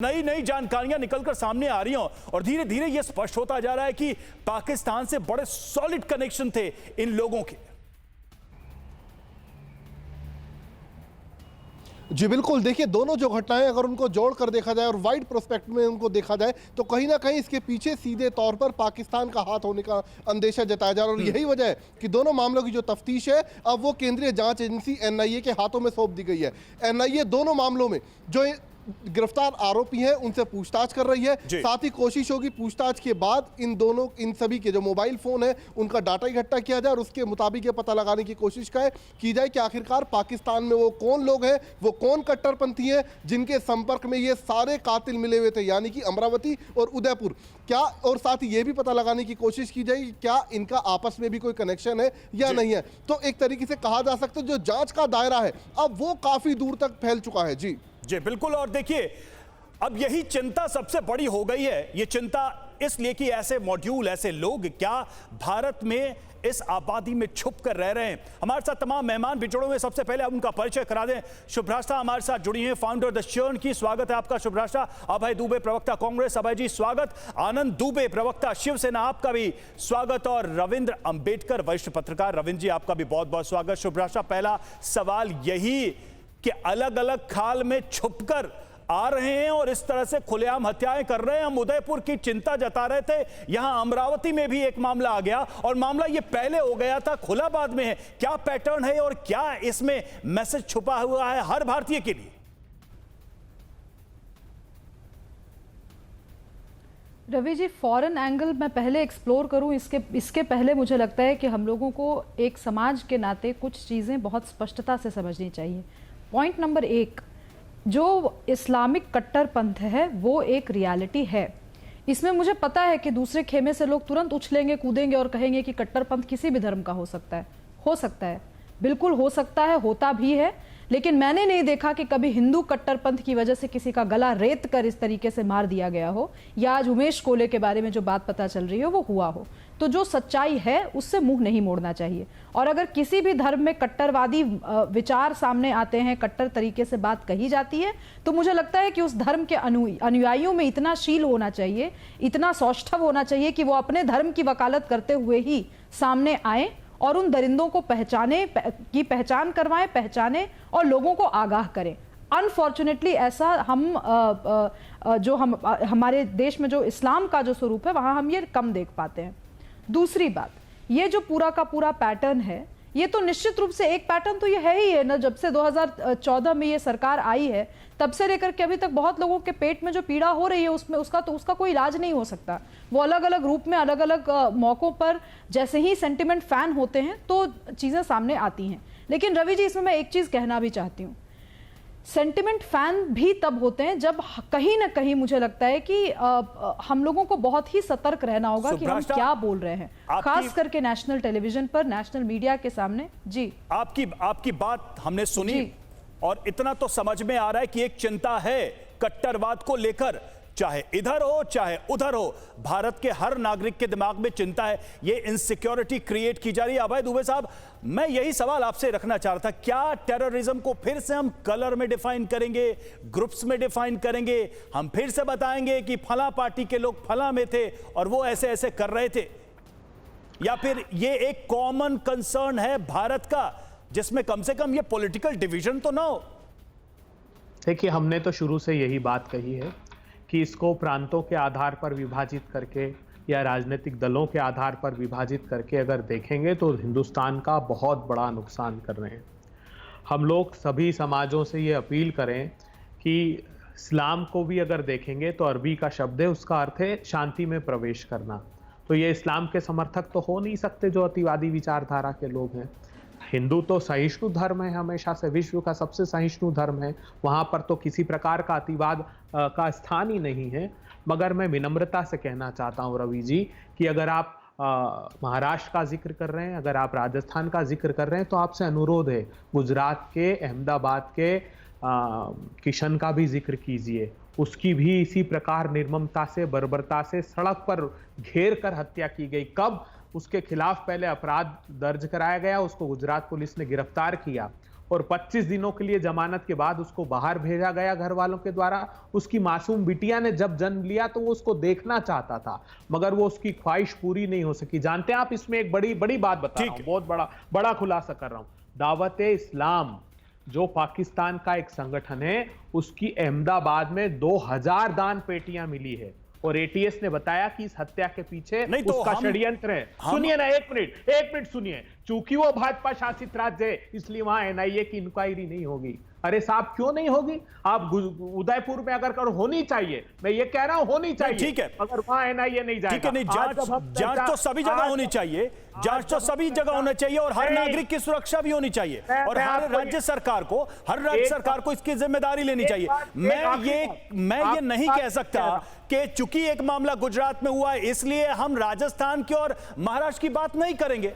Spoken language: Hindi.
नई नई जानकारियां निकलकर सामने आ रही हैं और धीरे धीरे यह स्पष्ट होता जा रहा है कि पाकिस्तान से बड़े सॉलिड कनेक्शन थे इन लोगों के। जी बिल्कुल, देखिए दोनों जो घटनाएं अगर उनको जोड़कर देखा जाए और वाइड प्रोस्पेक्ट में उनको देखा जाए तो कहीं ना कहीं इसके पीछे सीधे तौर पर पाकिस्तान का हाथ होने का अंदेशा जताया जा रहा है और यही वजह है कि दोनों मामलों की जो तफ्तीश है अब वो केंद्रीय जांच एजेंसी एनआईए के हाथों में सौंप दी गई है। एनआईए दोनों मामलों में जो गिरफ्तार आरोपी हैं उनसे पूछताछ कर रही है, साथ ही कोशिश होगी पूछताछ के बाद इन सभी के जो मोबाइल फोन है उनका डाटा इकट्ठा किया जाए और उसके मुताबिक ये पता लगाने की कोशिश की जाए कि आखिरकार पाकिस्तान में वो कौन लोग हैं, वो कौन कट्टरपंथी हैं जिनके संपर्क में ये सारे कातिल मिले हुए थे, यानी कि अमरावती और उदयपुर क्या, और साथ ही ये भी पता लगाने की कोशिश की जाए क्या इनका आपस में भी कोई कनेक्शन है या नहीं है। तो एक तरीके से कहा जा सकता है जो जांच का दायरा है अब वो काफी दूर तक फैल चुका है। जी बिल्कुल। और देखिए अब यही चिंता सबसे बड़ी हो गई है। ये चिंता इसलिए कि ऐसे मॉड्यूल, ऐसे लोग क्या भारत में इस आबादी में छुप कर रह रहे हैं। हमारे साथ तमाम मेहमान बिछड़े हुए, सबसे पहले आप उनका परिचय करा दें। शुभ्राष्टा हमारे साथ जुड़ी हैं, फाउंडर द चर्न की। स्वागत है आपका शुभ्राष्टा। अभय दुबे, प्रवक्ता कांग्रेस, अभय जी स्वागत। आनंद दुबे, प्रवक्ता शिवसेना, आपका भी स्वागत। और रविंद्र अंबेडकर, वरिष्ठ पत्रकार, रविंद्र जी आपका भी बहुत बहुत स्वागत। शुभ्राष्टा, पहला सवाल यही कि अलग अलग खाल में छुपकर आ रहे हैं और इस तरह से खुलेआम हत्याएं कर रहे हैं। हम उदयपुर की चिंता जता रहे थे, यहां अमरावती में भी एक मामला आ गया और मामला ये पहले हो गया था, खुलाबाद में है। क्या पैटर्न है और क्या इसमें मैसेज छुपा हुआ है हर भारतीय के लिए? रवि जी, फॉरेन एंगल मैं पहले एक्सप्लोर करूं इसके पहले मुझे लगता है कि हम लोगों को एक समाज के नाते कुछ चीज़ें बहुत स्पष्टता से समझनी चाहिए। पॉइंट नंबर 1, जो इस्लामिक कट्टरपंथ है वो एक रियलिटी है। इसमें मुझे पता है कि दूसरे खेमे से लोग तुरंत उछलेंगे, कूदेंगे और कहेंगे कि कट्टरपंथ किसी भी धर्म का हो सकता है, बिल्कुल हो सकता है, होता भी है। लेकिन मैंने नहीं देखा कि कभी हिंदू कट्टरपंथ की वजह से किसी का गला रेत कर इस तरीके से मार दिया गया हो, या आज उमेश कोले के बारे में जो बात पता चल रही है वो हुआ हो। तो जो सच्चाई है उससे मुंह नहीं मोड़ना चाहिए। और अगर किसी भी धर्म में कट्टरवादी विचार सामने आते हैं, कट्टर तरीके से बात कही जाती है, तो मुझे लगता है कि उस धर्म के अनुयायियों में इतना शील होना चाहिए, इतना सौष्ठव होना चाहिए कि वो अपने धर्म की वकालत करते हुए ही सामने आए और उन दरिंदों को पहचान करवाएं, पहचाने और लोगों को आगाह करें। अनफॉर्चुनेटली ऐसा हमारे देश में जो इस्लाम का जो स्वरूप है वहां हम ये कम देख पाते हैं। दूसरी बात, ये जो पूरा का पूरा पैटर्न है, ये तो निश्चित रूप से एक पैटर्न तो ये है ही है ना। जब से 2014 में ये सरकार आई है तब से लेकर के अभी तक बहुत लोगों के पेट में जो पीड़ा हो रही है उसका कोई इलाज नहीं हो सकता। वो अलग अलग रूप में, अलग अलग मौकों पर जैसे ही सेंटिमेंट फैन होते हैं तो चीजें सामने आती हैं। लेकिन रवि जी, इसमें मैं एक चीज कहना भी चाहती हूँ, सेंटिमेंट फैन भी तब होते हैं जब कहीं ना कहीं मुझे लगता है कि हम लोगों को बहुत ही सतर्क रहना होगा कि हम क्या बोल रहे हैं, खास करके नेशनल टेलीविजन पर, नेशनल मीडिया के सामने। जी, आपकी बात हमने सुनी और इतना तो समझ में आ रहा है कि एक चिंता है कट्टरवाद को लेकर, चाहे इधर हो चाहे उधर हो, भारत के हर नागरिक के दिमाग में चिंता है, ये इनसिक्योरिटी क्रिएट की जा रही है। अभय दुबे साहब, मैं यही सवाल आपसे रखना चाह रहा था, क्या टेररिज्म को फिर से हम कलर में डिफाइन करेंगे, ग्रुप्स में डिफाइन करेंगे, हम फिर से बताएंगे कि फला पार्टी के लोग फला में थे और वो ऐसे ऐसे कर रहे थे, या फिर ये एक कॉमन कंसर्न है भारत का जिसमें कम से कम ये पॉलिटिकल डिवीजन तो ना हो? देखिए, हमने तो शुरू से यही बात कही है कि इसको प्रांतों के आधार पर विभाजित करके या राजनीतिक दलों के आधार पर विभाजित करके अगर देखेंगे तो हिंदुस्तान का बहुत बड़ा नुकसान कर रहे हैं। हम लोग सभी समाजों से ये अपील करें कि इस्लाम को भी अगर देखेंगे तो अरबी का शब्द है, उसका अर्थ है शांति में प्रवेश करना। तो ये इस्लाम के समर्थक तो हो नहीं सकते जो अतिवादी विचारधारा के लोग हैं। हिंदू तो सहिष्णु धर्म है, हमेशा से विश्व का सबसे सहिष्णु धर्म है, वहाँ पर तो किसी प्रकार का अतिवाद का स्थान ही नहीं है। मगर मैं विनम्रता से कहना चाहता हूँ रवि जी कि अगर आप महाराष्ट्र का जिक्र कर रहे हैं, अगर आप राजस्थान का जिक्र कर रहे हैं, तो आपसे अनुरोध है गुजरात के, अहमदाबाद के किशन का भी जिक्र कीजिए। उसकी भी इसी प्रकार निर्ममता से, बर्बरता से सड़क पर घेर कर हत्या की गई। कब? उसके खिलाफ पहले अपराध दर्ज कराया गया, उसको गुजरात पुलिस ने गिरफ्तार किया और 25 दिनों के लिए जमानत के बाद उसको बाहर भेजा गया घर वालों के द्वारा। उसकी मासूम बिटिया ने जब जन्म लिया तो वो उसको देखना चाहता था, मगर वो उसकी ख्वाहिश पूरी नहीं हो सकी। जानते हैं आप, इसमें एक बड़ी बड़ी बात बता रहा हूं, बहुत बड़ा खुलासा कर रहा हूं। दावत-ए इस्लाम जो पाकिस्तान का एक संगठन है, उसकी अहमदाबाद में 2000 दान पेटियां मिली है और एटीएस ने बताया कि इस हत्या के पीछे उसका षड्यंत्र है। सुनिए ना, एक मिनट सुनिए। चूंकि वो भाजपा शासित राज्य है इसलिए वहां एनआईए की इंक्वायरी नहीं होगी। अरे साहब, क्यों नहीं होगी? आप उदयपुर में अगर करो, होनी चाहिए, मैं ये कह रहा हूं होनी चाहिए। ठीक है, अगर वहां एनआईए नहीं जाएगा। ठीक है, नहीं, जांच तो सभी जगह होनी चाहिए, जांच तो सभी जगह होना चाहिए और हर नागरिक की सुरक्षा भी होनी चाहिए और हर राज्य सरकार को इसकी जिम्मेदारी लेनी चाहिए। मैं ये नहीं कह सकता कि चूंकि एक मामला गुजरात में हुआ है इसलिए हम राजस्थान की और महाराष्ट्र की बात नहीं करेंगे।